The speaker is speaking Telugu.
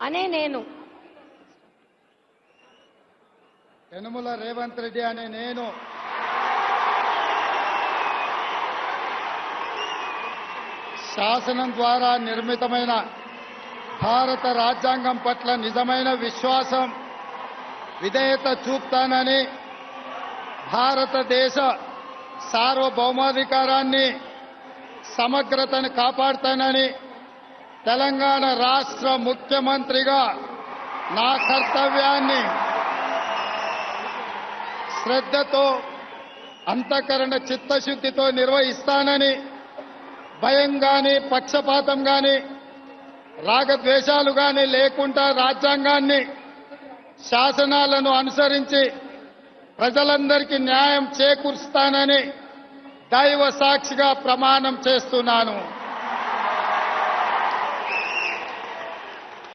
అనే నేను యనుమల రేవంత్ రెడ్డి అనే నేను శాసనం ద్వారా నిర్మితమైన భారత రాజ్యాంగం పట్ల నిజమైన విశ్వాసం విధేయత చూపుతానని భారతదేశ సార్వభౌమాధికారాన్ని సమగ్రతను కాపాడుతానని తెలంగాణ రాష్ట్ర ముఖ్యమంత్రిగా నా కర్తవ్యాన్ని శ్రద్ధతో అంతఃకరణ చిత్తశుద్ధితో నిర్వహిస్తానని భయం గాని పక్షపాతం గాని రాగద్వేషాలు గాని లేకుండా రాజ్యాంగాన్ని శాసనాలను అనుసరించి ప్రజలందరికీ న్యాయం చేకూరుస్తానని దైవ సాక్షిగా ప్రమాణం చేస్తున్నాను.